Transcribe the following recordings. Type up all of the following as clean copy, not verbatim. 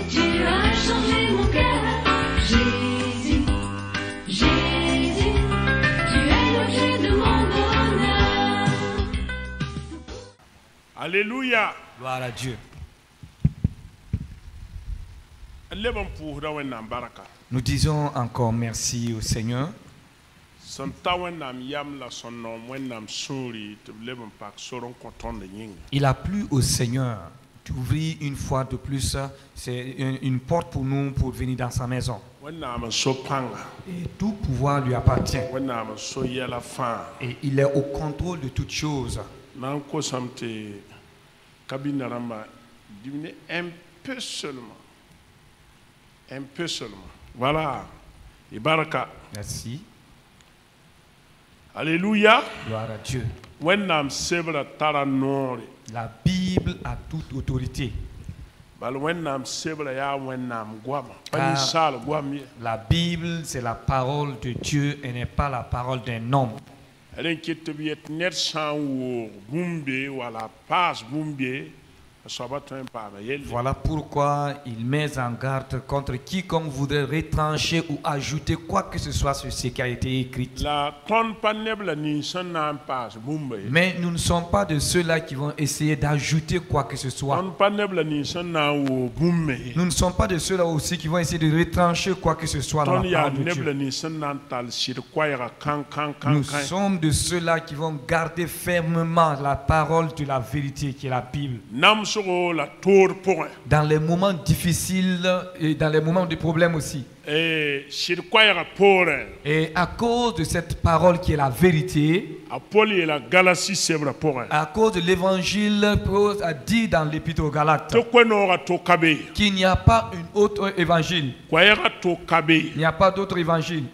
tu as changé mon cœur. Jésus, Jésus, tu es l'objet de mon bonheur. Alléluia. Gloire à Dieu. Nous disons encore merci au Seigneur. Il a plu au Seigneur d'ouvrir une fois de plus, c'est une porte pour nous pour venir dans sa maison. Et tout pouvoir lui appartient. Et il est au contrôle de toutes choses. Un peu seulement. Un peu seulement. Voilà. Ibaraka. Merci. Alléluia. Gloire à Dieu. La Bible a toute autorité. La Bible, c'est la parole de Dieu et n'est pas la parole d'un homme. Voilà pourquoi il met en garde contre quiconque voudrait retrancher ou ajouter quoi que ce soit sur ce qui a été écrit. Mais nous ne sommes pas de ceux-là qui vont essayer d'ajouter quoi que ce soit. Nous ne sommes pas de ceux-là aussi qui vont essayer de retrancher quoi que ce soit dans la parole de Dieu. Nous sommes de ceux-là qui vont garder fermement la parole de la vérité qui est la Bible. Dans les moments difficiles et dans les moments de problème aussi. Et à cause de cette parole qui est la vérité, à cause de l'évangile, Paul a dit dans l'épître aux Galates qu'il n'y a pas une autre évangile. Il n'y a pas d'autre évangile.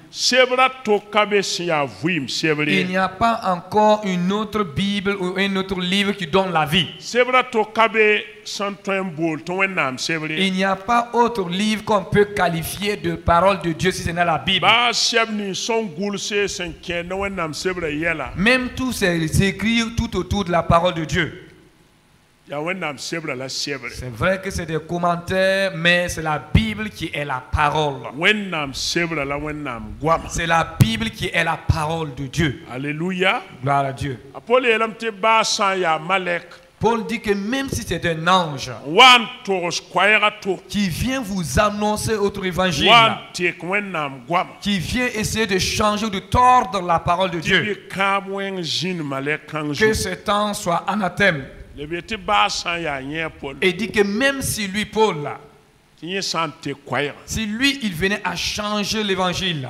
Il n'y a pas encore une autre Bible ou un autre livre qui donne la vie. Il n'y a pas autre livre qu'on peut qualifier de parole de Dieu si ce n'est la Bible. Même tous ces écrits tout autour de la parole de Dieu. C'est vrai que c'est des commentaires, mais c'est la Bible qui est la parole. C'est la Bible qui est la parole de Dieu. Alléluia. Gloire à Dieu. Paul dit que même si c'est un ange qui vient vous annoncer autre évangile, qui vient essayer de changer ou de tordre la parole de Dieu, que cet ange soit anathème. Et dit que même si lui, Paul, si lui, il venait à changer l'évangile,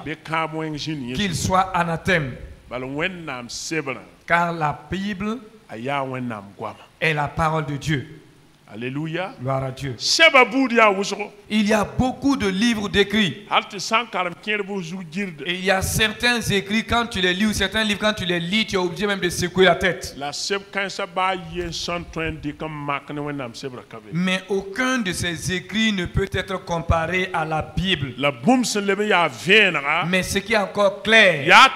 qu'il soit anathème. Car la Bible est la parole de Dieu. Alléluia. Gloire à Dieu. Il y a beaucoup de livres d'écrits. Et il y a certains écrits, quand tu les lis, ou certains livres, quand tu les lis, tu es obligé même de secouer la tête. Mais aucun de ces écrits ne peut être comparé à la Bible. Mais ce qui est encore clair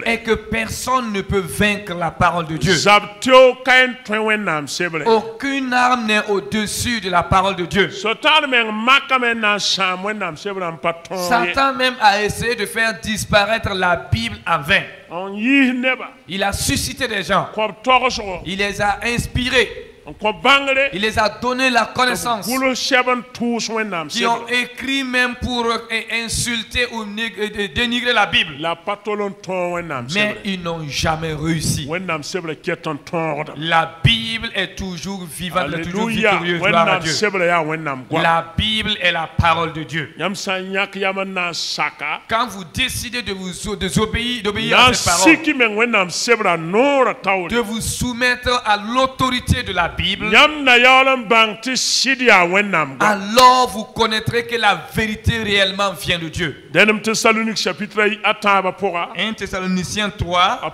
est que personne ne peut vaincre la parole de Dieu. Aucune arme n'est au-dessus de la parole de Dieu. Satan même a essayé de faire disparaître la Bible en vain. Il a suscité des gens. Il les a inspirés. Il les a donné la connaissance, qui ont écrit même pour insulter ou dénigrer la Bible. Mais ils n'ont jamais réussi. La Bible est toujours vivante, elle est toujours victorieuse. Gloire à Dieu. La Bible est la parole de Dieu. Quand vous décidez de vous d'obéir à cette parole, de vous soumettre à l'autorité de la Bible, alors vous connaîtrez que la vérité réellement vient de Dieu. 1 Thessaloniciens 3,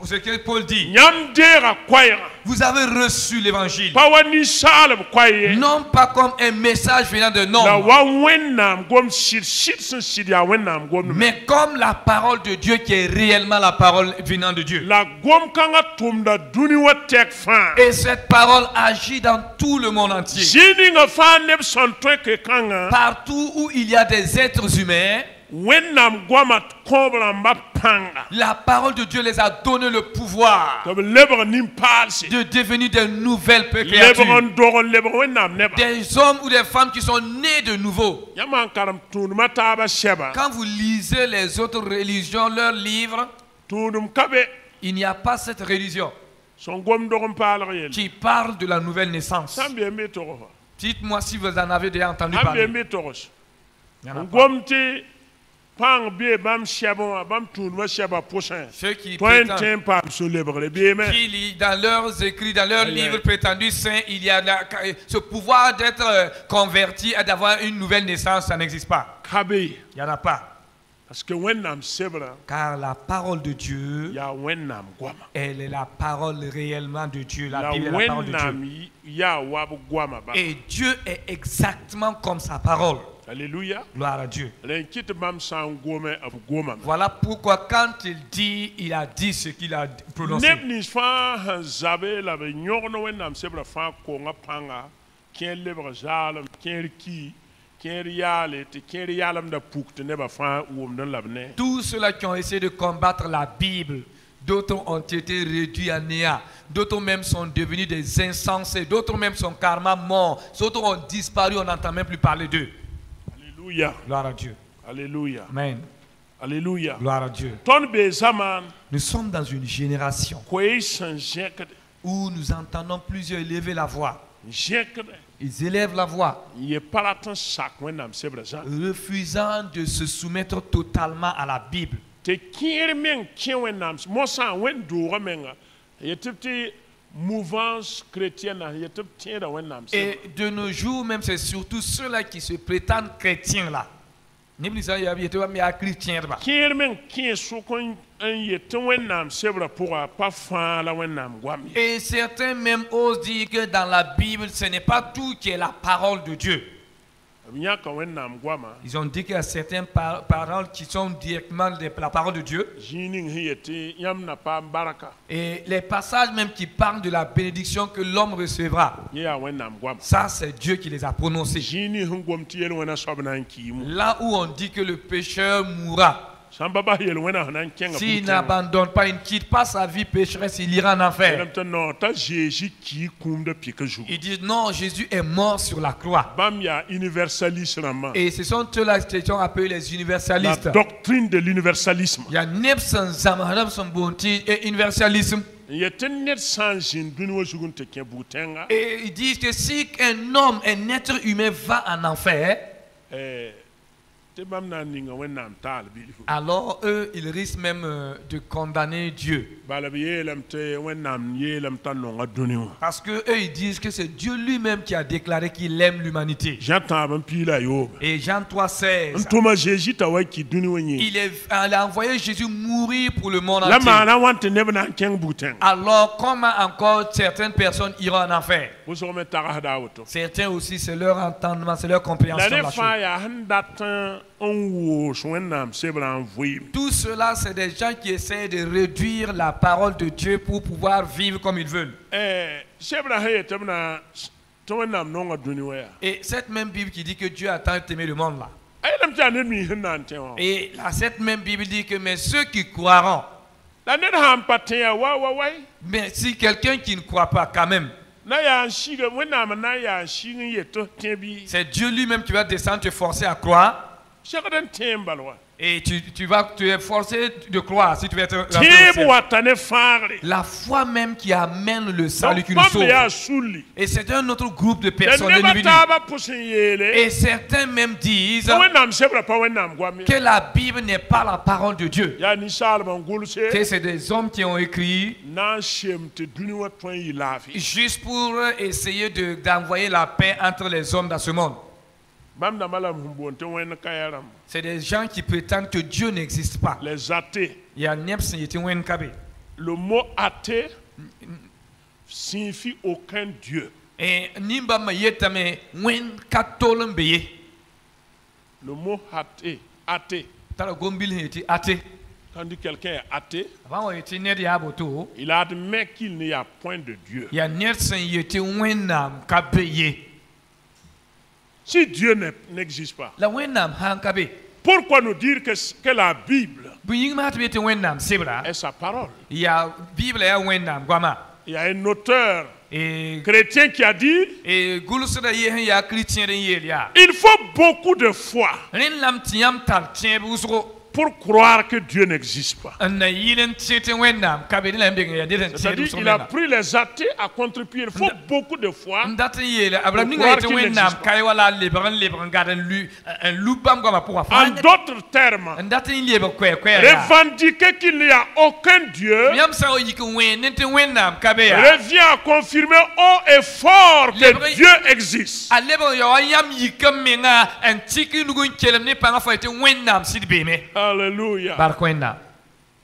ce que Paul dit. Vous avez reçu l'évangile. Non pas comme un message venant de l'homme, mais comme la parole de Dieu qui est réellement la parole venant de Dieu. Et cette parole agit dans tout le monde entier. Partout où il y a des êtres humains, la parole de Dieu les a donné le pouvoir de devenir de nouvelles créatures. Des hommes ou des femmes qui sont nés de nouveau. Quand vous lisez les autres religions, leurs livres, il n'y a pas cette religion qui parle de la nouvelle naissance. Dites-moi si vous en avez déjà entendu parler. Ceux qui dans leurs écrits, dans leurs livres prétendus saints, il y a ce pouvoir d'être converti et d'avoir une nouvelle naissance, ça n'existe pas. Il n'y en a pas. Car la parole de Dieu, elle est la parole réellement de Dieu. La Bible est la parole de Dieu. Et Dieu est exactement comme sa parole. Alléluia. Gloire à Dieu. Voilà pourquoi quand il a dit ce qu'il a prononcé. Tous ceux-là qui ont essayé de combattre la Bible, d'autres ont été réduits à néant, d'autres même sont devenus des insensés, d'autres même sont carrément morts, d'autres ont disparu, on n'entend même plus parler d'eux. Alléluia. Gloire à Dieu. Alléluia. Amen. Alléluia. Gloire à Dieu. Nous sommes dans une génération où nous entendons plusieurs élever la voix. Ils élèvent la voix, refusant de se soumettre totalement à la Bible. Mouvance chrétienne. Et de nos jours même, c'est surtout ceux-là qui se prétendent chrétiens là. Et certains même osent dire que dans la Bible, ce n'est pas tout qui est la parole de Dieu. Ils ont dit qu'il y a certaines paroles qui sont directement la parole de Dieu. Et les passages même qui parlent de la bénédiction que l'homme recevra, ça c'est Dieu qui les a prononcés. Là où on dit que le pécheur mourra, s'il n'abandonne pas, il ne quitte pas sa vie pécheresse, il ira en enfer. Ils disent non, Jésus est mort sur la croix. Et ce sont ceux-là qui sont appelés les universalistes. La doctrine de l'universalisme. Il y a et universalisme. Et ils disent que si un homme, un être humain va en enfer, alors eux, ils risquent même de condamner Dieu. Parce que eux, ils disent que c'est Dieu lui-même qui a déclaré qu'il aime l'humanité. Et Jean 3,16, il a envoyé Jésus mourir pour le monde entier. Alors comment encore certaines personnes iront en enfer? Certains aussi, c'est leur entendement, c'est leur compréhension de la chose. Tout cela, c'est des gens qui essaient de réduire la parole de Dieu pour pouvoir vivre comme ils veulent. Et cette même Bible qui dit que Dieu a tant aimé le monde là. Et cette même Bible dit que mais ceux qui croiront. Mais si quelqu'un qui ne croit pas quand même, c'est Dieu lui-même qui va descendre te forcer à croire. Et tu es forcé de croire si tu veux être la foi même qui amène le salut, qui nous sauve. Et c'est un autre groupe de personnes, et certains même disent que la Bible n'est pas la parole de Dieu. Que c'est des hommes qui ont écrit juste pour essayer d'envoyer la paix entre les hommes dans ce monde. C'est des gens qui prétendent que Dieu n'existe pas. Les athées. Il y a le mot athée signifie aucun Dieu. Et nimba mayeta me wen katolon beye. Le mot athée, athée. Tala gombil heti athée. Quand dit quelqu'un est athée, Avant eti ned ya boto. il admet qu'il n'y a point de Dieu. Ya ned sen yeti wenam ka beye. Si Dieu n'existe pas, La wenam han ka be. pourquoi nous dire que la Bible Buying ma tbeti wenam sebra. est sa parole? Ya Bible ya wenam gwama. Il y a un auteur Et chrétien qui a dit gulsda yehen ya chrétien den yel ya. il faut beaucoup de foi Ren lam tiam tal tien busro. pour croire que Dieu n'existe pas. Na yilen tiete wenam ka be lam begen ya den C'est-à-dire tien qu'il a pris les athées à contre-pied. Il faut beaucoup de foi. Ndate yele Abraham Pour ninga croire yete qu'il wenam n'existe pas. kay wala lebran gaden lu un lubam goma pour En fa. d'autres termes, Ndate yele kwe revendiquer qu'il n'y a aucun Dieu Yam sa o yike wen nente wenam ka be ya. revient à confirmer haut et fort que Dieu existe. Alebo yo yam yike menga en tiki nugun kelem ne panga fa yete wenam sidbe me. Alléluia. Barkwenda.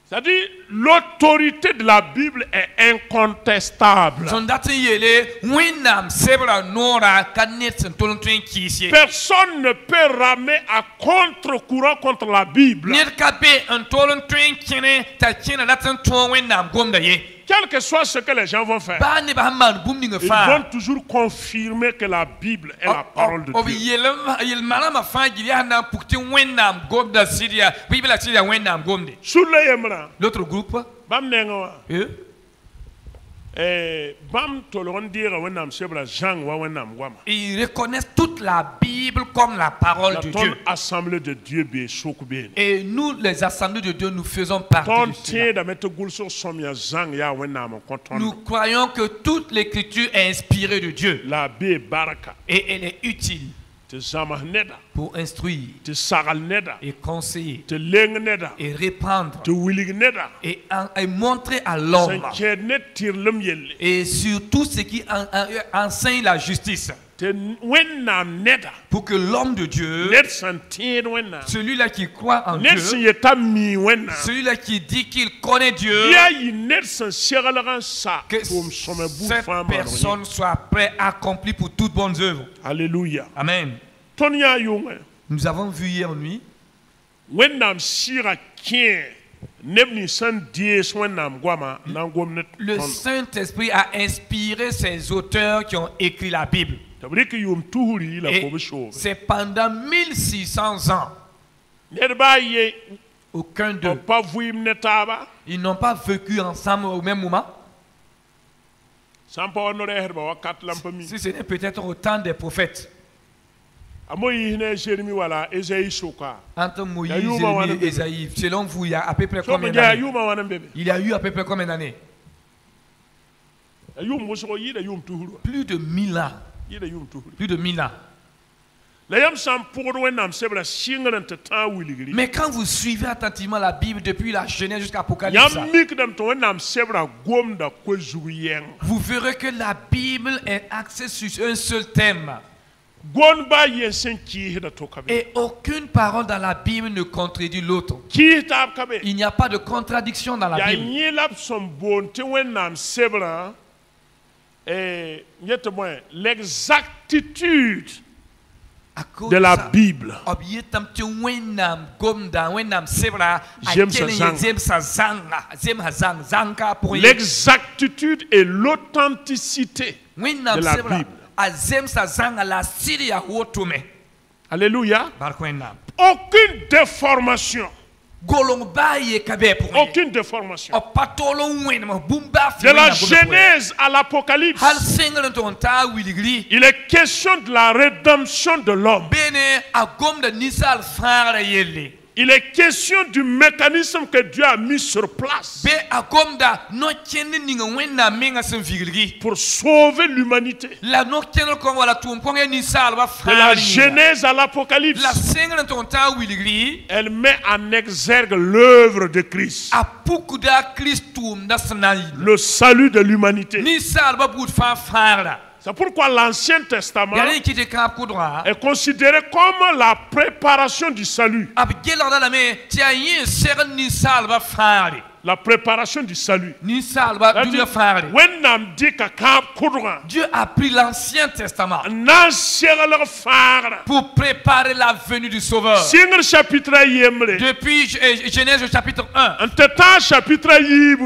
C'est-à-dire, l'autorité de la Bible est incontestable. Sondate yele wenam sebra nora kanet tolon twen kisye. Personne ne peut ramer à contre-courant contre la Bible. Ner ka be en tolon twen kene ta kene latin ton wenam gomda ye. Quel que soit ce que les gens vont faire, Ba ne ba man bum ninga ils fa. vont toujours confirmer que la Bible est la parole de Obi Dieu. yel malama fa gili hana pukti wenam gomda Syria. Bible la Syria wenam gomde. Sur le Yemra, L'autre groupe bam nengawa, eux bam tolon dire wenam sebra Jean wa wenam wama. ils reconnaissent toute la Bible comme la parole La de ton Dieu. assemblée de Dieu bien choukbeen. Et nous, les assemblées de Dieu, nous faisons partie Ton de cela. tie da mette gulso somya Jean ya wenam konton. Nous croyons que toute l'écriture est inspirée de Dieu La be baraka et elle est utile te zama neda, pour instruire te sagal neda, et conseiller te leng neda, et répandre te wilig neda. et montrer à l'homme Sanke net tirlem yelle. et sur tout ce qui enseigne la justice Te wenam neda. pour que l'homme de Dieu, Net santin wenam. celui-là qui croit en Net Dieu, siyeta mi wenam. celui-là qui dit qu'il connaît Dieu, Ya yi net san siagalagan sa. que Pour some bout cette femme. personne soit prête à accomplir pour toutes bonnes œuvres. Alléluia. Amen. Ton ya yunga. Nous avons vu hier nuit Wenam sira kien. Nebni san dies wenam guama. Nangom net. le Saint-Esprit a inspiré ces auteurs qui ont écrit la Bible. Tabriki yum tuhuri la Et kobe show. c'est pendant 1600 ans. Nerba ye. Aucun On d'eux. pas vuim netaba. Ils n'ont pas vécu ensemble au même moment. Sampa onore herba wakat lampami. Si ce n'est peut-être autant des prophètes. Amoyi hine Jérémie wala Esaïe soka. Entre Moïse, Il y a eu un Jérémie et Esaïe. Selon vous, il y a à peu près So combien ya d'années? yuma wana bebe. Il y a eu à peu près combien d'années? Yum muso yida yum tuhuru. Plus de 1000 ans. Yida yum tuhuru. Plus de 1000 ans. La yam sam pour wenam sebra singran te ta wiligri. Mais quand vous suivez attentivement la Bible depuis la Genèse jusqu'à l'Apocalypse, Yam mik dam to wenam sebra gomda ko zuyeng. vous verrez que la Bible est axée sur un seul thème. Gon ba yesen ki hida to kabe. Et aucune parole dans la Bible ne contredit l'autre. Ki ta kabe. Il n'y a pas de contradiction dans la Ya Bible. nyelap som bon te wenam sebra nyete moi l'exactitude À cause de la ça, Bible. obietam te wenam gomda wenam sebra J'aime akene sa zanga. yezem sa zanga zem hazang zanga pour L'exactitude et l'authenticité wenam de la sebra Bible. azem sa zanga la siri ya wotume Alléluia. barkwenda Aucune déformation. golong baye kabe pour Aucune déformation. opatolo wenam bumba De la Genèse à l'Apocalypse, hal singlen ton ta wiligri il est question de la rédemption de l'homme. bene agomda nisal fara yelle Il est question du mécanisme que Dieu a mis sur place be agomda no kenne ninga wenna menga sen vigilgi pour sauver l'humanité. la no kenne ko wala tum ko ngeni sal ba De la fara Genèse à l'Apocalypse, la singlen ton ta wiligri elle met en exergue l'œuvre de Christ, apukuda Christum da sanai le salut de l'humanité. ni sal ba bud fa fara C'est pourquoi l'Ancien Testament yari ki te kap kudra est considéré comme la préparation du salut. ab gelar da me ti ayi ser ni sal ba fara La préparation du salut. Dieu a pris l'Ancien Testament pour préparer la venue du Sauveur. Depuis Genèse chapitre 1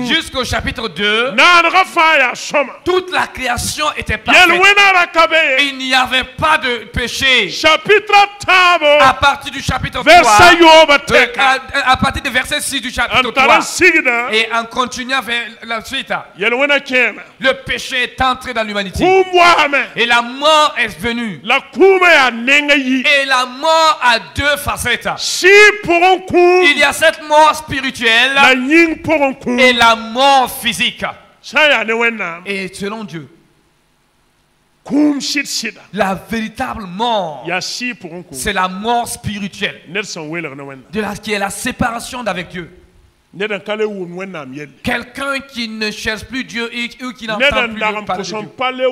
jusqu'au chapitre 2, toute la création était parfaite. Il n'y avait pas de péché. À partir du chapitre 3, à partir du verset 6 du chapitre 3, et en continuant vers la suite, le péché est entré dans l'humanité. Et la mort est venue. Et la mort a deux facettes. Il y a cette mort spirituelle et la mort physique. Et selon Dieu, la véritable mort, c'est la mort spirituelle, qui est la séparation d'avec Dieu. Quelqu'un qui ne cherche plus Dieu ou qui n'entend plus parler de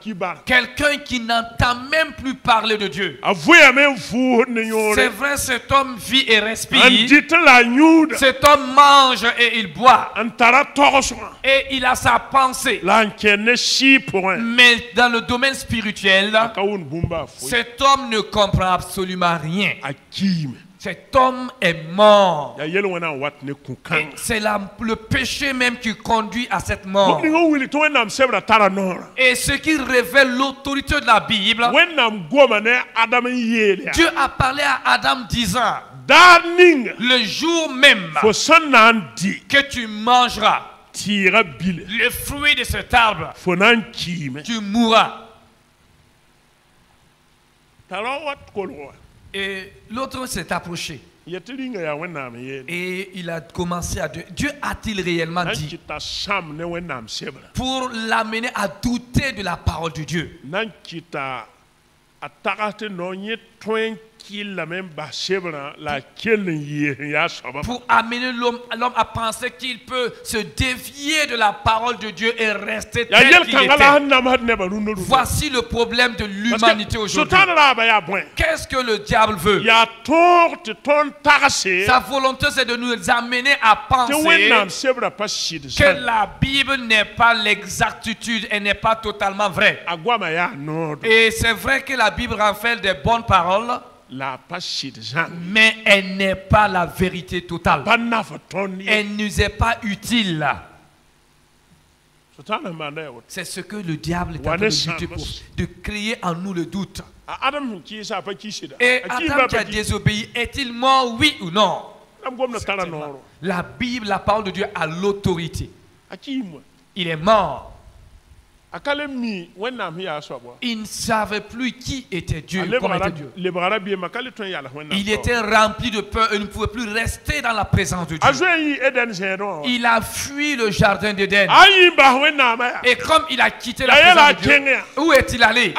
Dieu. Quelqu'un qui n'entend même plus parler de Dieu. C'est vrai, cet homme vit et respire. Cet homme mange et il boit. Et il a sa pensée. Mais dans le domaine spirituel, cet homme ne comprend absolument rien. Cet homme est mort. C'est le péché même qui conduit à cette mort. Et ce qui révèle l'autorité de la Bible, Dieu a parlé à Adam disant, le jour même que tu mangeras le fruit de cet arbre, tu mourras. Et l'autre s'est approché. Et il a commencé à dire, Dieu a-t-il réellement dit, pour l'amener à douter de la parole de Dieu? Pour amener l'homme à penser qu'il peut se dévier de la parole de Dieu et rester tel qu'il était. Voici le problème de l'humanité aujourd'hui. Qu'est-ce que le diable veut? Sa volonté, c'est de nous amener à penser que la Bible n'est pas l'exactitude et n'est pas totalement vraie. Et c'est vrai que la Bible révèle des bonnes paroles, mais elle n'est pas la vérité totale. Elle ne nous est pas utile. C'est ce que le diable est en train de lutter pour, de créer en nous le doute. Et Adam qui a désobéi, est-il mort, oui ou non? La Bible, la parole de Dieu a l'autorité. Il est mort. Il ne savait plus qui était Dieu, comment était Dieu. Il était rempli de peur et ne pouvait plus rester dans la présence de Dieu. Il a fui le jardin d'Éden. Et comme il a quitté la présence de Dieu, où est-il allé?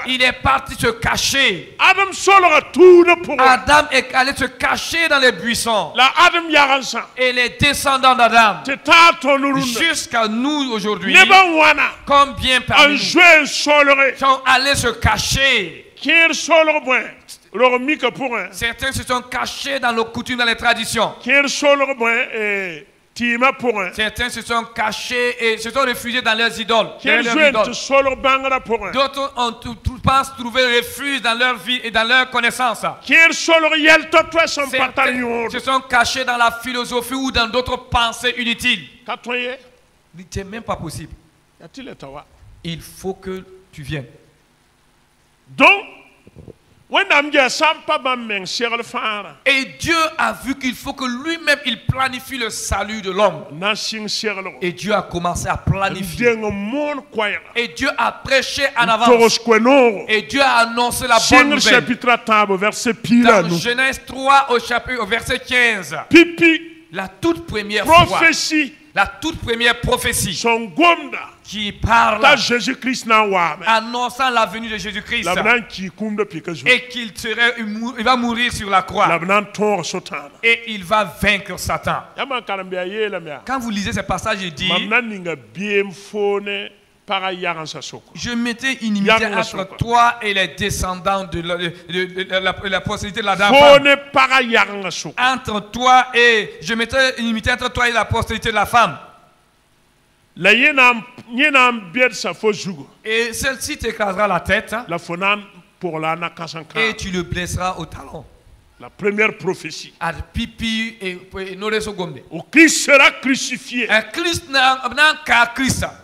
Il est parti se cacher. Adam est allé se cacher dans les buissons. Et les descendants d'Adam, jusqu'à nous aujourd'hui, combien parmi nous sont allés se cacher? Certains se sont cachés dans nos coutumes, dans les traditions. Certains se sont cachés et se sont réfugiés dans leurs idoles. D'autres pensent trouver refuge dans leur vie et dans leur connaissance. Certains se sont cachés dans la philosophie ou dans d'autres pensées inutiles. Ce n'est même pas possible. Il faut que tu viennes. Donc, et Dieu a vu qu'il faut que lui-même il planifie le salut de l'homme. Et Dieu a commencé à planifier. Et Dieu a prêché en avance. Et Dieu a annoncé la bonne nouvelle. Dans Genèse 3 au verset 15. La toute première prophétie. La toute première prophétie qui parle annonçant la venue de Jésus-Christ et qu'il va mourir sur la croix et il va vaincre Satan. Quand vous lisez ce passage, il dit Je mettais une inimitié entre toi et les descendants de la postérité de la dame. Entre toi et je mettais une inimitié entre toi et la postérité de la femme. Et celle-ci t'écrasera la tête. Et tu le blesseras au talon. La première prophétie. Où Christ sera crucifié.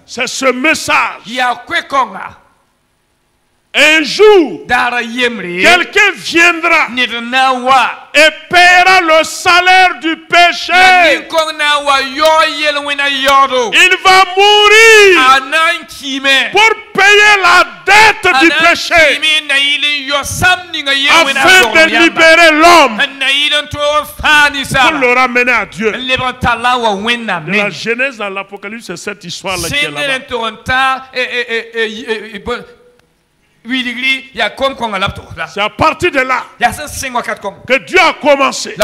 C'est ce message. Un jour, quelqu'un viendra et paiera le salaire du péché. Il va mourir pour payer la dette du péché afin de libérer l'homme pour le ramener à Dieu. De la Genèse à l'Apocalypse, c'est cette histoire-là qui est là-bas. C'est à partir de là que Dieu a commencé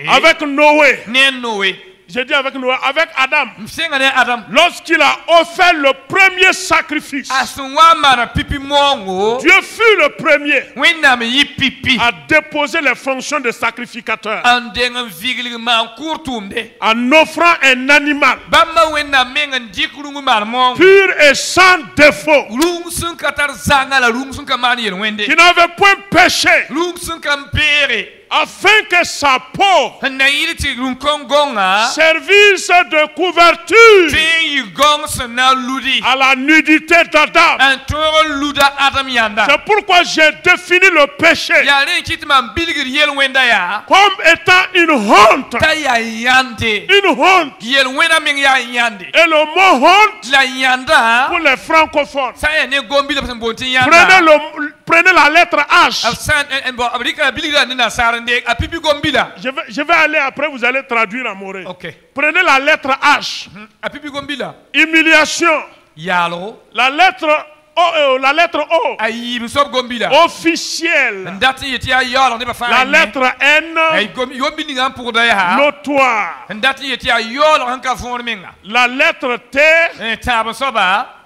avec Noé. J'ai dit avec Noé, avec Adam. Lorsqu'il a offert le premier sacrifice, Dieu fut le premier à déposer les fonctions de sacrificateur en offrant un animal pur et sans défaut, qui n'avait point péché, afin que sa peau service de couverture à la nudité d'Adam. C'est pourquoi j'ai défini le péché comme étant une honte. Une honte. Et le mot honte pour les francophones. Prenez la lettre H. Je vais aller après, vous allez traduire à Moré. Prenez la lettre H. Humiliation. La lettre O. Officiel. La lettre N. Notoire. La lettre T.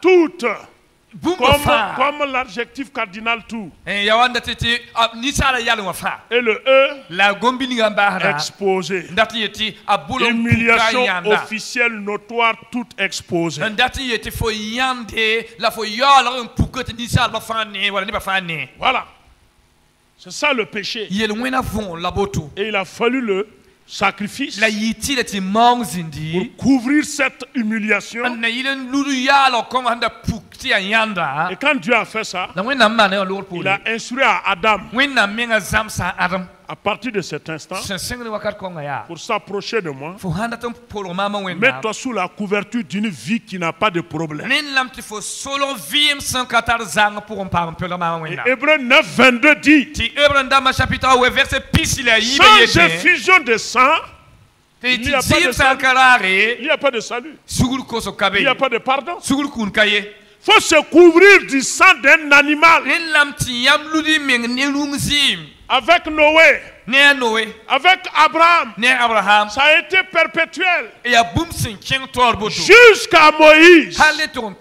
Toute. Comme l'adjectif cardinal tout. Et le E, exposé. Humiliation officielle, notoire, tout exposé. Voilà. C'est ça le péché. Et il a fallu le sacrifice pour couvrir cette humiliation. Et quand Dieu a fait ça, il a instruit à Adam, à partir de cet instant, pour s'approcher de moi, mets-toi sous la couverture d'une vie qui n'a pas de problème. Et Hébreux 9, 22 dit, sans effusion de sang, il n'y a pas de salut. Il n'y a pas de pardon. Il faut se couvrir du sang d'un animal. Avec Noé, avec Abraham, ça a été perpétuel jusqu'à Moïse, où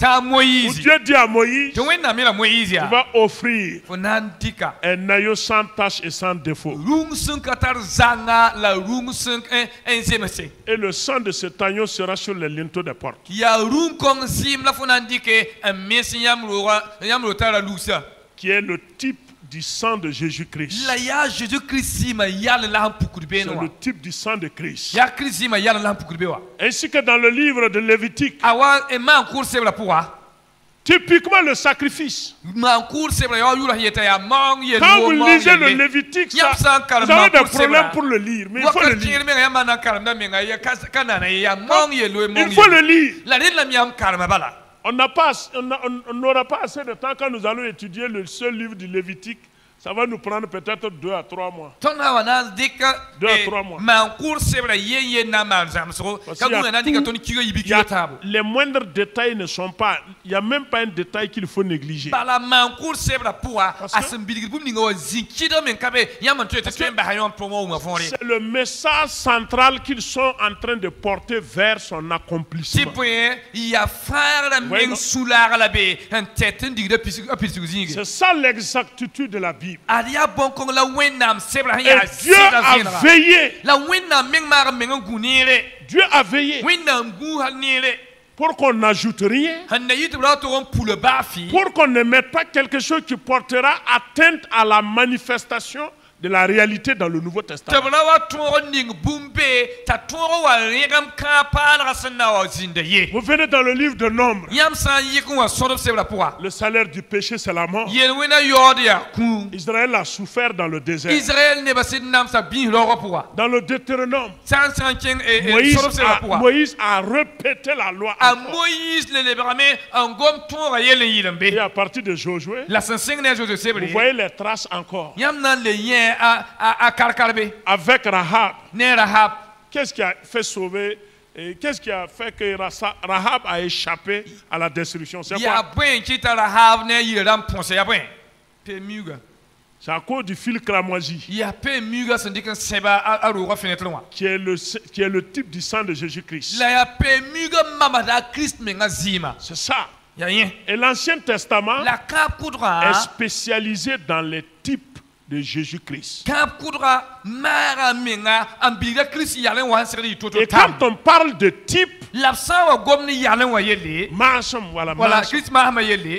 Dieu dit à Moïse, tu vas offrir un agneau sans tache et sans défaut. Et le sang de cet agneau sera sur les linteaux des portes, qui est le type du sang de Jésus-Christ. C'est le type du sang de Christ. Ainsi que dans le livre de Lévitique, typiquement le sacrifice. Quand vous lisez le Lévitique, vous avez des problèmes pour le lire, mais il faut le lire. Il faut le lire. On n'aura pas assez de temps quand nous allons étudier le seul livre du Lévitique Ça va nous prendre peut-être 2 à 3 mois. 2 à 3 mois. Les moindres détails ne sont pas. Il n'y a même pas un détail qu'il faut négliger. C'est le message central qu'ils sont en train de porter vers son accomplissement. C'est ça l'exactitude de la Bible. Et Dieu a veillé. Dieu a veillé pour qu'on n'ajoute rien, pour qu'on ne mette pas quelque chose qui portera atteinte à la manifestation de la réalité dans le Nouveau Testament. Vous venez dans le livre de Nombres. Le salaire du péché, c'est la mort. Israël a souffert dans le désert. Dans le Deutéronome, Moïse a répété la loi. Et à partir de Josué, vous voyez les traces encore. Avec Rahab. Qu'est-ce qui a fait sauver? Qu'est-ce qui a fait que Rahab a échappé à la destruction? C'est quoi? C'est à cause du fil cramoisi qui est le type du sang de Jésus-Christ. C'est ça. Et l'Ancien Testament est spécialisé dans les types de Jésus-Christ. Et quand on parle de type,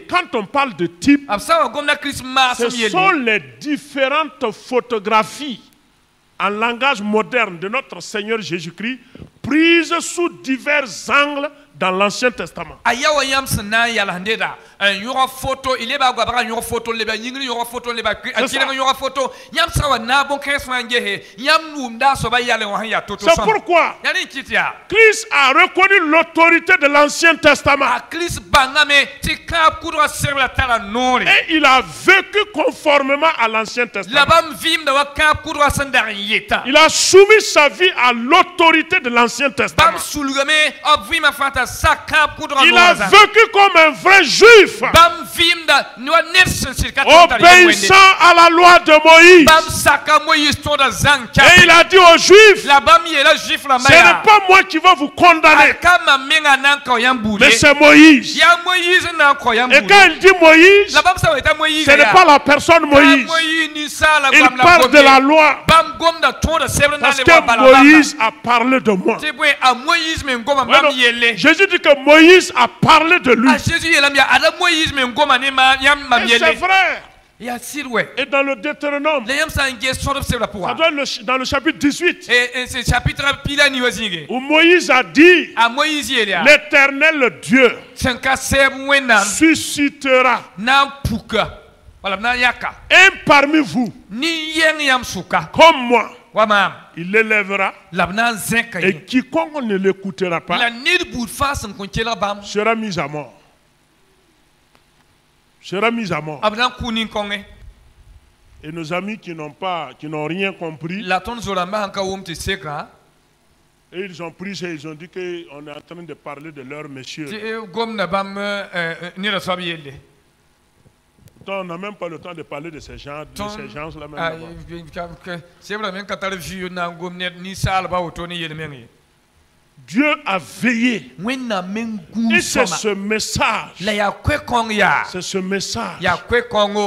quand on parle de type, ce sont les différentes photographies en langage moderne de notre Seigneur Jésus-Christ prises sous divers angles dans l'Ancien Testament. C'est pourquoi Christ a reconnu l'autorité de l'Ancien Testament. Et il a vécu conformément à l'Ancien Testament. Il a soumis sa vie à l'autorité de l'Ancien Testament. Il a vécu comme un vrai juif, obéissant à la loi de Moïse. Et il a dit aux Juifs, ce n'est pas moi qui vais vous condamner, mais c'est Moïse. Et quand il dit Moïse, ce n'est pas la personne Moïse. Il parle de la loi, parce que Moïse a parlé de moi. Jésus dit que Moïse a parlé de lui. Et c'est vrai. Et dans le Deutéronome, ça doit être dans le chapitre 18, où Moïse a dit, l'Éternel le Dieu suscitera un parmi vous comme moi. Il l'élèvera, et quiconque ne l'écoutera pas sera mis à mort. Sera mis à mort. Et nos amis qui n'ont rien compris, et ils ont pris ça, ils ont dit qu'on est en train de parler de leur monsieur. On n'a même pas le temps de parler de ces gens, là même. Dieu a veillé. Et c'est ce message. C'est ce message.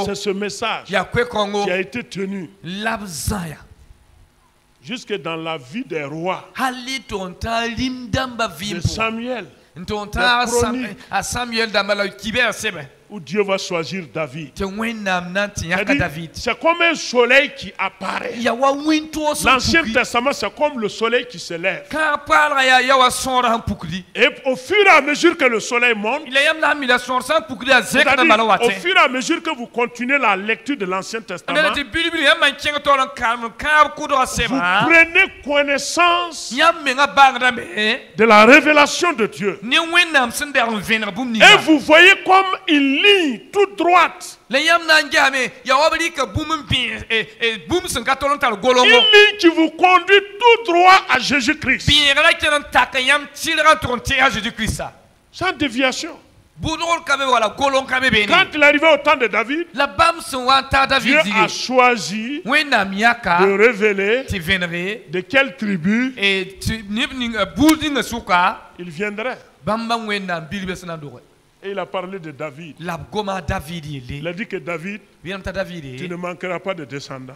C'est ce message qui a été tenu jusque dans la vie des rois. De Samuel. Où Dieu va choisir David. C'est comme un soleil qui apparaît. L'Ancien Testament, c'est comme le soleil qui se lève. Et au fur et à mesure que le soleil monte, au fur et à mesure que vous continuez la lecture de l'Ancien Testament, vous prenez connaissance de la révélation de Dieu. Et vous voyez comme il ligne toute droite. Une ligne qui vous conduit tout droit à Jésus-Christ. Sans déviation. Quand il arrivait au temps de David, Dieu a choisi de révéler de quelle tribu il viendrait. Et il a parlé de David. Il a dit que David, tu ne manqueras pas de descendants.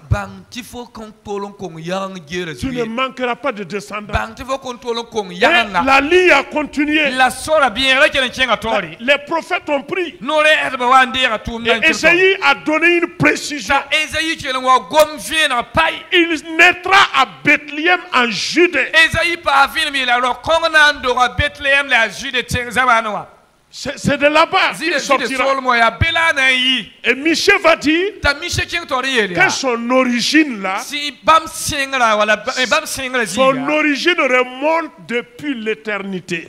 Tu ne manqueras pas de descendants. Et la ligne a continué. Les prophètes ont pris. Et Ésaïe a donné une précision. Il naîtra à Bethléem en Judée. C'est de là-bas qu'il sortira. Et Michel va dire que son origine là, son origine remonte depuis l'éternité.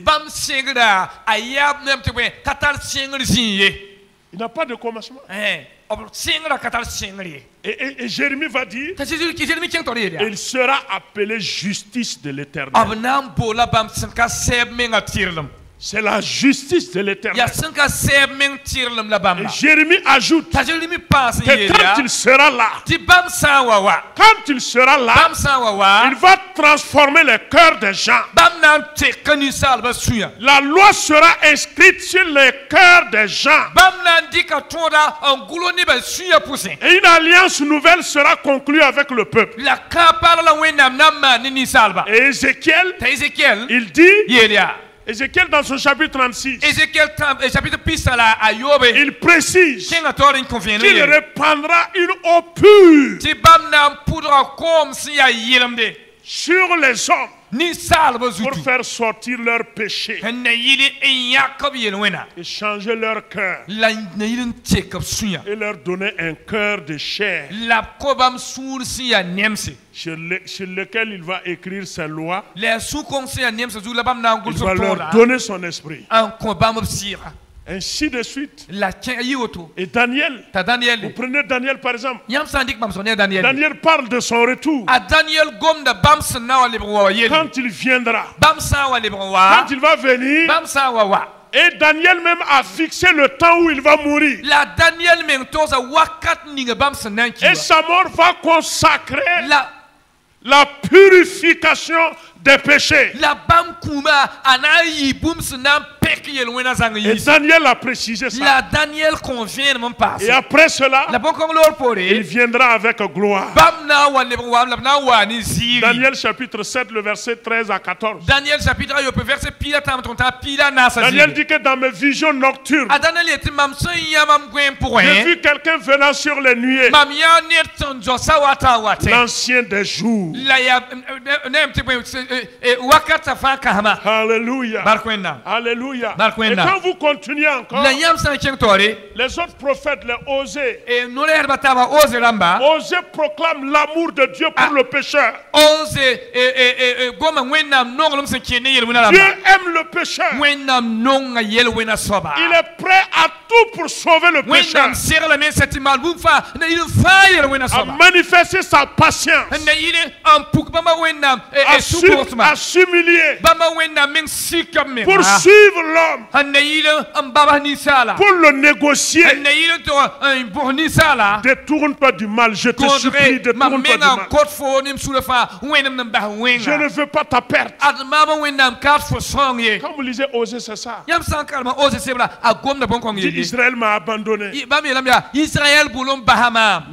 Il n'a pas de commencement. Et Jérémie va dire, il sera appelé justice de l'éternel. C'est la justice de l'éternel. Et Jérémie ajoute que quand il sera là, il va transformer le cœur des gens. La loi sera inscrite sur le cœur des gens. Et une alliance nouvelle sera conclue avec le peuple. Et Ézéchiel, il dit, Ézéchiel dans son chapitre 36, il précise qu'il répandra une eau pure sur les hommes pour faire sortir leurs péchés et changer leur cœur et leur donner un cœur de chair sur lequel il va écrire ses lois. Il va leur donner son esprit. Ainsi de suite. Et Daniel, vous prenez Daniel par exemple. Daniel parle de son retour. Quand il viendra, quand il va venir, et Daniel même a fixé le temps où il va mourir. Et sa mort va consacrer la purification des péchés. Et Daniel a précisé ça. Et après cela, il viendra avec gloire. Daniel chapitre 7, le verset 13 à 14. Daniel dit que dans mes visions nocturnes, j'ai vu quelqu'un venant sur les nuées, l'ancien des jours. Alléluia. Alléluia. Et quand vous continuez encore, les autres prophètes, les Osée, Osée proclame l'amour de Dieu pour le pécheur. Dieu aime le pécheur. Il est prêt à tout pour sauver le pécheur, à manifester sa patience, à s'humilier pour suivre l'homme, pour le négocier. Détourne-toi du mal, je te supplie, détourne-toi du mal. Je ne veux pas ta perte. Quand vous lisez Osée, c'est ça. Israël m'a abandonné,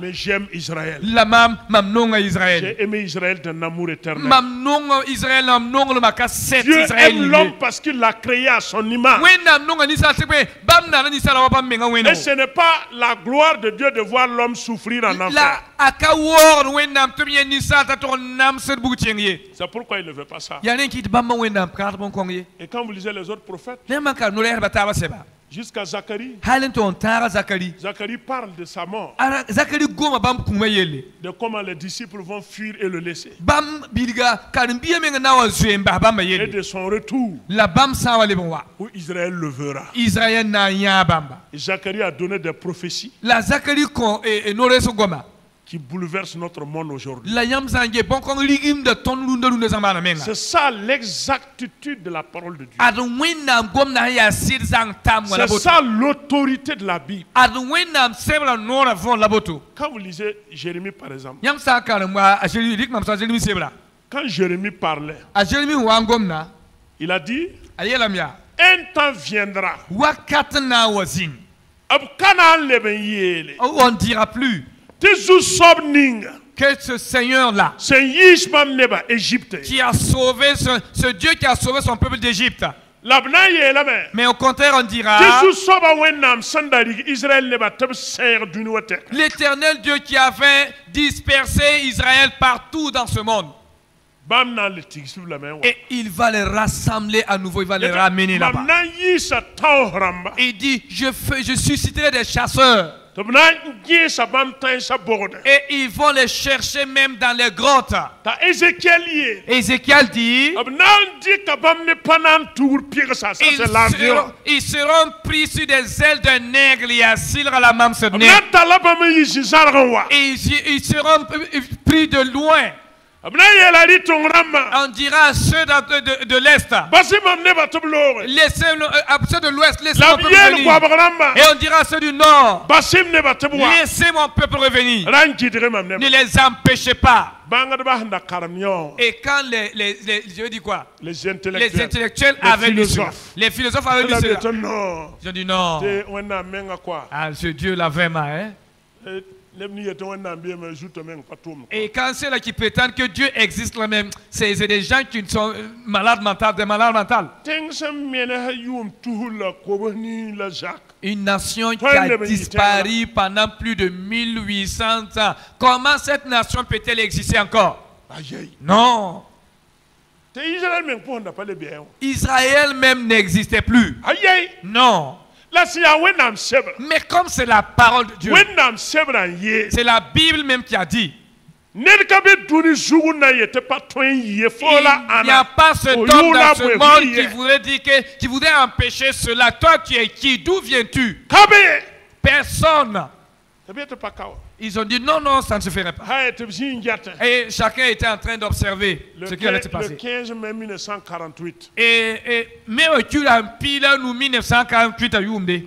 mais j'aime Israël. J'ai aimé Israël d'un amour éternel. Dieu aime l'homme parce qu'il l'a créé à son image. Et ce n'est pas la gloire de Dieu de voir l'homme souffrir en enfer. C'est pourquoi il ne veut pas ça. Et quand vous lisez les autres prophètes, Jusqu'à Zacharie. Zacharie parle de sa mort. De comment les disciples vont fuir et le laisser. Et de son retour. Où Israël le verra. Et Zacharie a donné des prophéties qui bouleverse notre monde aujourd'hui. C'est ça l'exactitude de la parole de Dieu. C'est ça l'autorité de la Bible. Quand vous lisez Jérémie par exemple, quand Jérémie parlait, il a dit, un temps viendra, on ne dira plus que ce Seigneur-là, qui a sauvé ce Dieu qui a sauvé son peuple d'Égypte. Mais au contraire, on dira l'Éternel Dieu qui avait dispersé Israël partout dans ce monde. Et il va les rassembler à nouveau, il va les ramener là-bas. Et il dit, je susciterai des chasseurs. Et ils vont les chercher même dans les grottes. Ézéchiel dit, ils seront pris sur des ailes d'un aigle et assis à la main sur nez. Et ils seront pris de loin. On dira à ceux de l'Est, ceux de l'Ouest, laissez mon peuple revenir. Et on dira à ceux du Nord, laissez mon peuple revenir. Ne les empêchez pas. Et quand je dis quoi? Les intellectuels avaient lu cela. Les philosophes avaient lu cela. Ils ont dit non. Ah, ce Dieu là vraiment, hein? Et quand c'est là qui prétendent que Dieu existe là même, c'est des gens qui sont malades mentales, des malades mentales. Une nation qui a disparu pendant plus de 1800 ans. Comment cette nation peut-elle exister encore? Non. Israël même n'existait plus. Non. Mais comme c'est la parole de Dieu, c'est la Bible même qui a dit. Il n'y a pas cet homme dans ce monde qui voudrait empêcher cela. Toi, tu es qui? D'où viens-tu? Personne. Ils ont dit non, non, ça ne se ferait pas. Et chacun était en train d'observer ce qui allait se passer. Le 15 mai 1948. Et même tu as pile nous 1948 à Youmde.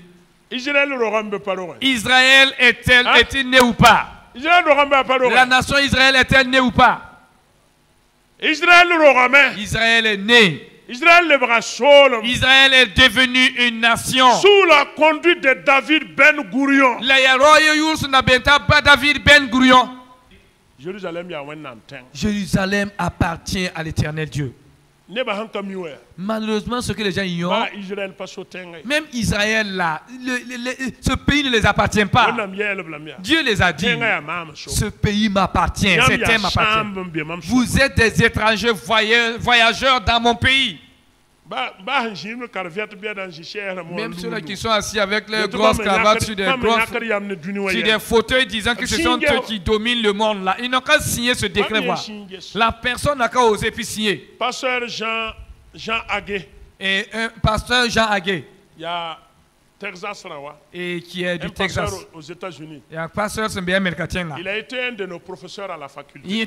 Israël est-il né ou pas? La nation Israël est-elle née ou pas? Israël est né. Israël est devenu une nation sous la conduite de David Ben Gurion. Jérusalem appartient à l'Éternel Dieu. Malheureusement, ce que les gens ignorent, même Israël là, ce pays ne les appartient pas. Dieu les a dit, ce pays m'appartient, cette terre m'appartient. Vous êtes des étrangers voyageurs dans mon pays. Même ceux-là qui sont assis avec leurs grosses cravates sur des fauteuils disant que ce sont eux qui dominent le monde là. Ils n'ont qu'à signer ce décret. La personne n'a qu'à oser puis signer. Pasteur Jean Agué. Et un pasteur Jean Agué. Il y a Texas et qui est du Texas aux États-Unis. Il a été un de nos professeurs à la faculté.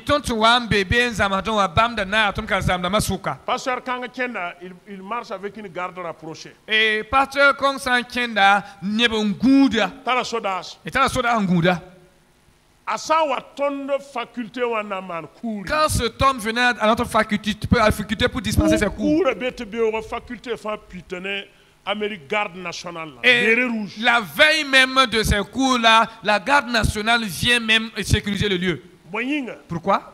Pasteur Kanga Kenda, il marche avec une garde rapprochée. Et pasteur Kanga Kenda Nebunguda. Tarasodas. Et Tarasoda Anguda. Quand cet homme venait à notre faculté pour dispenser ses cours, et la veille même de ces cours-là, la garde nationale vient même sécuriser le lieu. Pourquoi?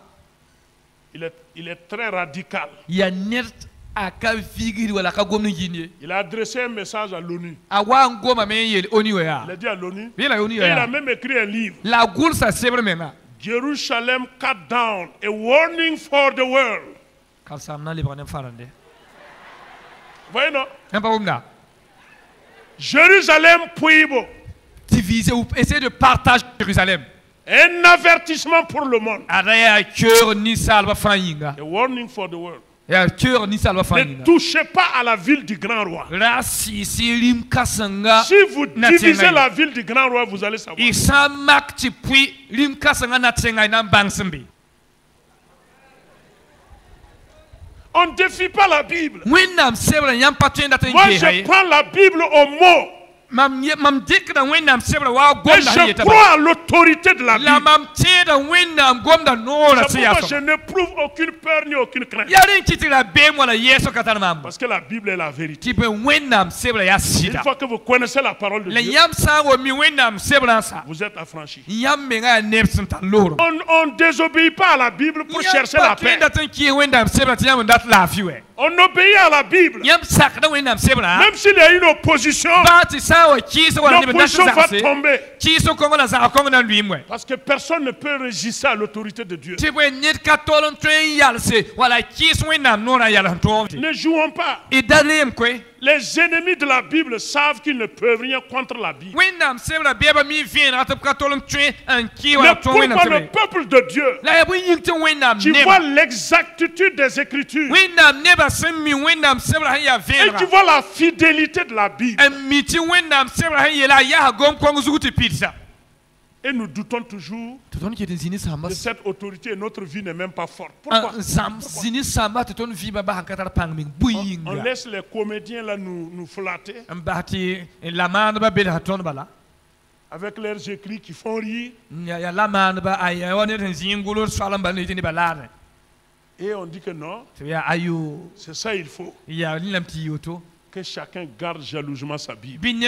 Il est très radical. Il a adressé un message à l'ONU. Il a dit à l'ONU. Il a même écrit un livre. Jerusalem cut down, a warning for the world. Voyez non? Jérusalem Puibo. Diviser ou essayer de partager Jérusalem. Un avertissement pour le monde. A warning for the world. Ne touchez pas à la ville du grand roi. Si vous divisez la ville du grand roi, vous allez savoir. On ne défie pas la Bible. Moi, je prends la Bible au mot. Et je crois à l'autorité de la Bible. Je n'éprouve aucune peur ni aucune crainte. Parce que la Bible est la vérité. Une fois que vous connaissez la parole de Dieu, vous êtes affranchis. On ne désobéit pas à la Bible pour chercher la paix. On obéit à la Bible. Même s'il y a une opposition, l'opposition va tomber. Parce que personne ne peut résister à l'autorité de Dieu. Ne jouons pas. Les ennemis de la Bible savent qu'ils ne peuvent rien contre la Bible. Mais pourquoi le peuple de Dieu qui voit l'exactitude des Écritures et qui voit la fidélité de la Bible, et nous doutons toujours de cette autorité et notre vie n'est même pas forte. Pourquoi? On laisse les comédiens là nous flatter avec leurs écrits qui font rire. Et on dit que non, c'est ça il faut. Que chacun garde jalousement sa Bible. On ne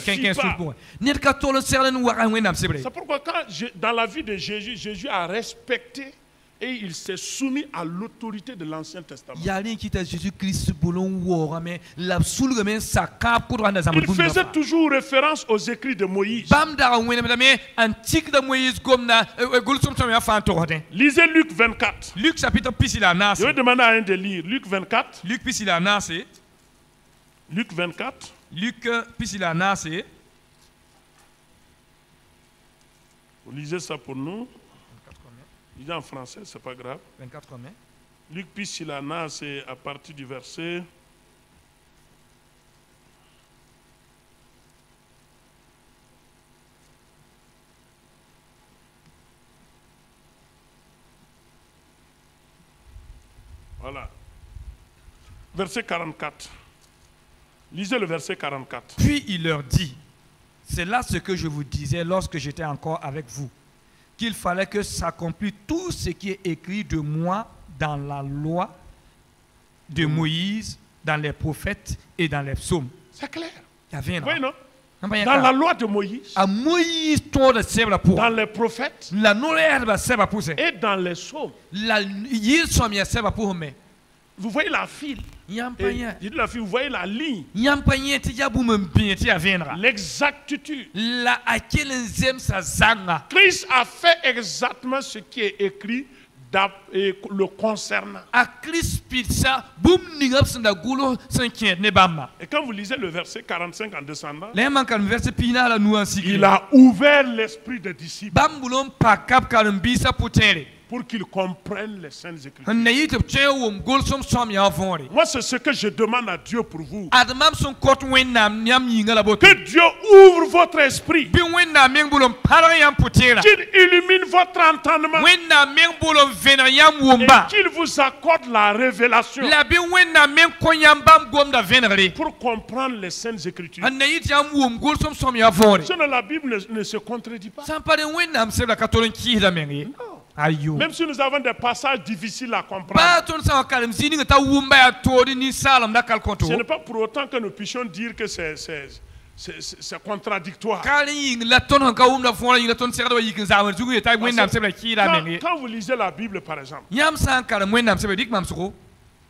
défie pas. C'est pourquoi dans la vie de Jésus, Jésus a respecté et il s'est soumis à l'autorité de l'Ancien Testament. Il faisait toujours référence aux écrits de Moïse. Lisez Luc 24. Je vais demander à un de lire Luc 24. Luc 24. Vous lisez ça pour nous. Lisez en français, c'est pas grave. 24 combien? Luc Piscilana, c'est à partir du verset. Voilà. Verset 44. Lisez le verset 44. Puis il leur dit, c'est là ce que je vous disais lorsque j'étais encore avec vous, qu'il fallait que s'accomplisse tout ce qui est écrit de moi dans la loi de Moïse, dans les prophètes et dans les psaumes. C'est clair. Oui, non? Dans la loi de Moïse, dans les prophètes et dans les psaumes. Vous voyez la file. Dites la file, vous voyez la ligne. L'exactitude. Christ a fait exactement ce qui est écrit le concernant. Et quand vous lisez le verset 45 en descendant, il a ouvert l'esprit des disciples pour qu'ils comprennent les Saintes Écritures. Moi, c'est ce que je demande à Dieu pour vous. Que Dieu ouvre votre esprit. Qu'il illumine votre entendement. Et qu'il vous accorde la révélation pour comprendre les Saintes Écritures. Sinon, la Bible ne se contredit pas. Non. Même si nous avons des passages difficiles à comprendre, ce n'est pas pour autant que nous puissions dire que c'est contradictoire. Quand vous lisez la Bible, par exemple,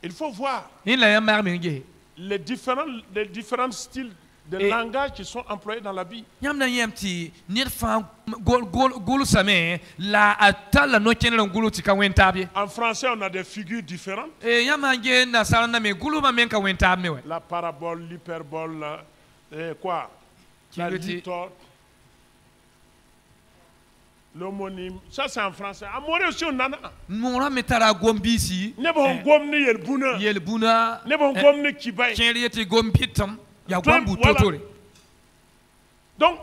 il faut voir les différents styles des langages qui sont employés dans la Bible. En français, on a des figures différentes. La parabole, l'hyperbole, quoi? La litote, l'homonyme. Ça, c'est en français. À moi aussi, on en a. Ne bon gomni yelbuna. Ne bon gomni kibay. Donc,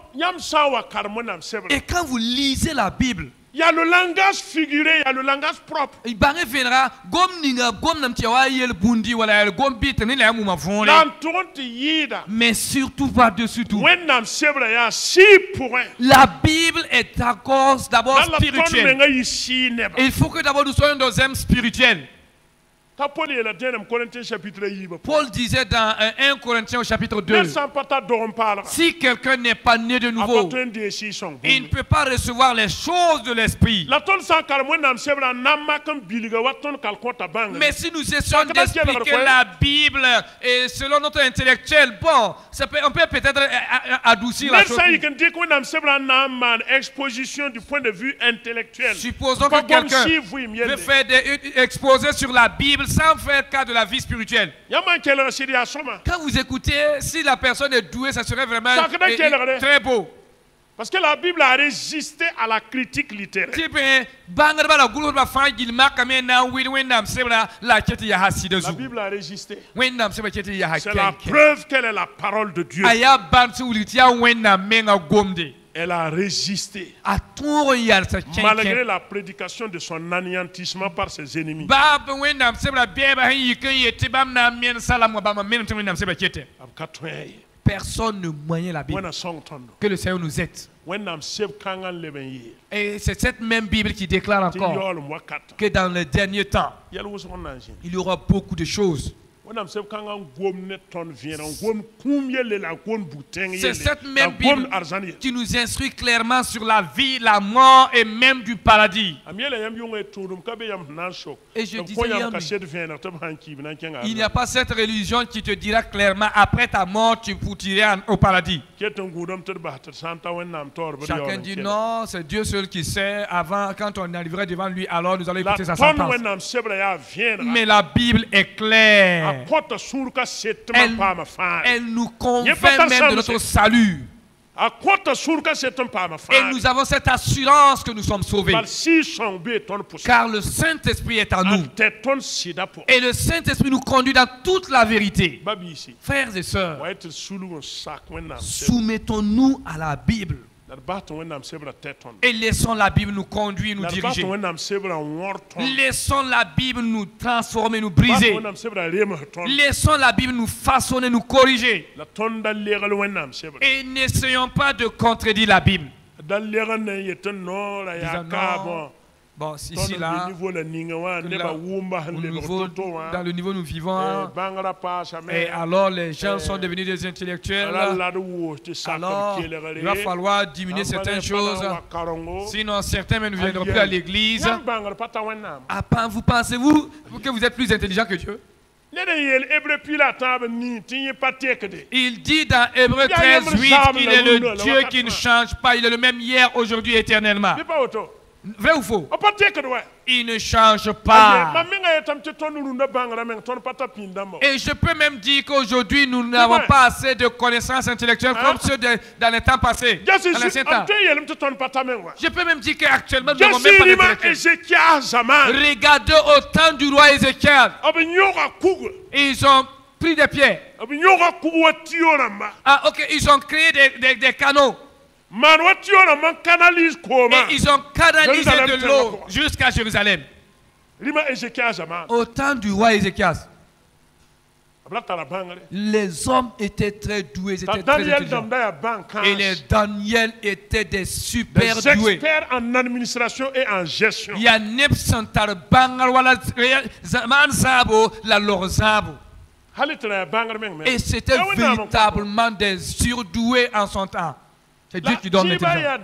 et quand vous lisez la Bible, il y a le langage figuré, il y a le langage propre. Mais surtout par-dessus tout, la Bible est d'abord spirituelle. Il faut que d'abord nous soyons dans un spirituel. Paul disait dans 1 Corinthiens au chapitre 2, si quelqu'un n'est pas né de nouveau, il ne peut pas recevoir les choses de l'esprit. Mais si nous essayons d'expliquer la Bible et selon notre intellectuel, bon, on peut peut-être adoucir la chose. Supposons que quelqu'un veut faire des exposés sur la Bible sans faire cas de la vie spirituelle. Quand vous écoutez, si la personne est douée, ça serait vraiment très beau. Parce que la Bible a résisté à la critique littéraire. La Bible a résisté. C'est la preuve qu'elle est la parole de Dieu. Elle a résisté malgré la prédication de son anéantissement par ses ennemis. Personne ne moignait la Bible. Que le Seigneur nous aide. Et c'est cette même Bible qui déclare encore que dans les derniers temps, il y aura beaucoup de choses. C'est cette même Bible qui nous instruit clairement sur la vie, la mort et même du paradis. Et je disais hier, il n'y a pas cette religion qui te dira clairement après ta mort tu iras au paradis. Chacun dit non, c'est Dieu seul qui sait. Avant, quand on arriverait devant lui, alors nous allons écouter sa sentence. Mais la Bible est claire. Elle nous convainc même de notre salut. Et nous avons cette assurance que nous sommes sauvés. Car le Saint-Esprit est en nous. Et le Saint-Esprit nous conduit dans toute la vérité. Frères et sœurs, soumettons-nous à la Bible. Et laissons la Bible nous conduire, nous diriger. Laissons la Bible nous transformer, nous briser. Laissons la Bible nous façonner, nous corriger. Et n'essayons pas de contredire la Bible. Bon, ici, là, dans le niveau où nous vivons, et alors les gens sont devenus des intellectuels, alors il va falloir diminuer certaines choses, sinon certains ne viendront plus à l'église. Vous pensez-vous que vous êtes plus intelligent que Dieu? Il dit dans Hébreux 13:8 qu'il est le Dieu qui ne change pas, il est le même hier, aujourd'hui, éternellement. Vrai ou faux? Il ne change pas. Et je peux même dire qu'aujourd'hui, nous n'avons pas assez de connaissances intellectuelles comme ceux dans les temps passés. Dans l'ancien temps. Je peux même dire qu'actuellement, nous n'avons même pas d'intellectuels. Regardez au temps du roi Ézéchiel. Ils ont pris des pierres. Ah, ok, ils ont créé des canaux. Et ils ont canalisé de l'eau jusqu'à Jérusalem. Au temps du roi Ézéchias, les hommes étaient très doués, ils étaient très intelligents. Et les Daniel étaient des super doués. Experts en administration et en gestion. Et c'était véritablement des surdoués en son temps. C'est Dieu qui donne l'intelligence.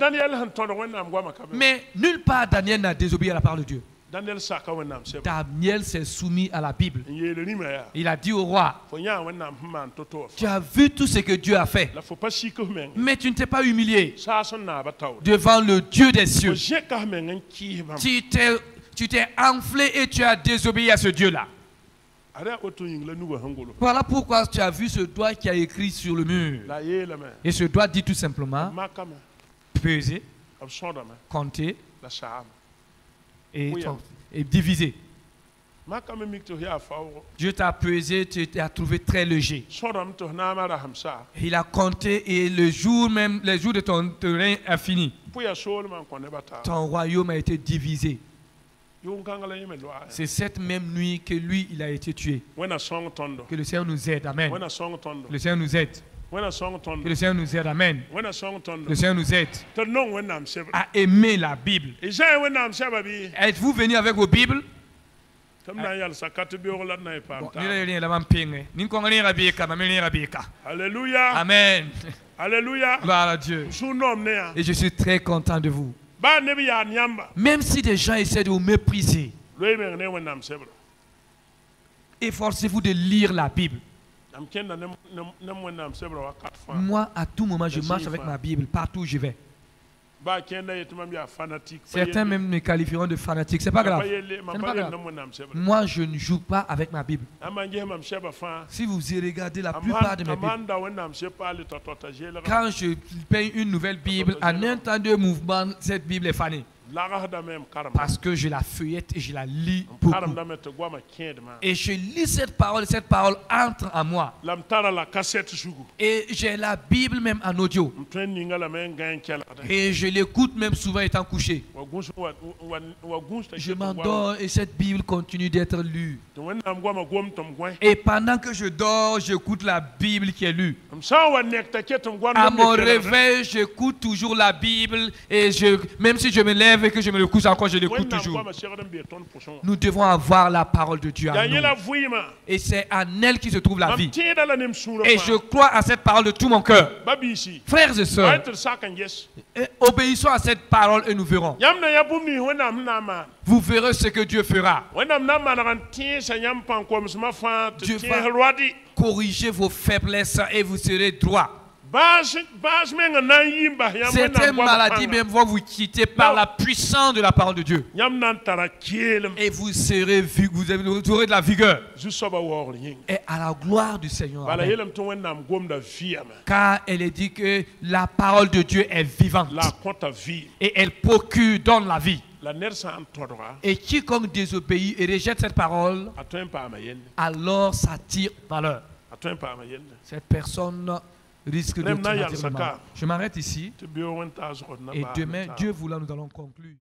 Mais nulle part Daniel n'a désobéi à la parole de Dieu. Daniel s'est soumis à la Bible. Il a dit au roi, tu as vu tout ce que Dieu a fait, mais tu ne t'es pas humilié devant le Dieu des cieux. Tu t'es enflé et tu as désobéi à ce Dieu-là. Voilà pourquoi tu as vu ce doigt qui a écrit sur le mur. Et ce doigt dit tout simplement, peser, compter et diviser. Dieu t'a pesé, tu t'as trouvé très léger. Il a compté et les jours de ton règne a fini. Ton royaume a été divisé. C'est cette même nuit que lui, il a été tué. Que le Seigneur nous aide. Amen. Que le Seigneur nous aide. Que le Seigneur nous aide. Amen. Que le Seigneur nous aide à aimer la Bible. Êtes-vous venu avec vos Bibles? Alléluia. Amen. Alléluia. Gloire à Dieu. Et je suis très content de vous. Même si des gens essaient de vous mépriser, efforcez-vous de lire la Bible. Moi, à tout moment, je marche avec ma Bible partout où je vais. Certains même me qualifieront de fanatique. C'est pas grave. Moi, je ne joue pas avec ma Bible. Si vous y regardez la plupart de mes Bibles, quand je paye une nouvelle Bible, en un temps de mouvement, cette Bible est fanée. Parce que je la feuillette et je la lis beaucoup. Et je lis cette parole entre en moi. Et j'ai la Bible même en audio. Et je l'écoute même souvent étant couché. Je m'endors et cette Bible continue d'être lue. Et pendant que je dors, j'écoute la Bible qui est lue. À mon réveil, j'écoute toujours la Bible et même si je me lève et que je me le couche encore, je l'écoute toujours. Nous devons avoir la parole de Dieu en nous. Et c'est en elle qui se trouve la vie. Et je crois à cette parole de tout mon cœur. Frères et sœurs, obéissons à cette parole et nous verrons. Vous verrez ce que Dieu fera. Dieu va corriger vos faiblesses et vous serez droit. Certaines maladies même vont vous quitter par la puissance de la parole de Dieu. Et vous serez vous aurez de la vigueur. Et à la gloire du Seigneur. Amen. Car elle est dit que la parole de Dieu est vivante. Et elle procure, donne la vie. Et quiconque désobéit et rejette cette parole, alors ça tire valeur. Cette personne risque de tirer. Je m'arrête ici. Et demain, Dieu voulant, nous allons conclure.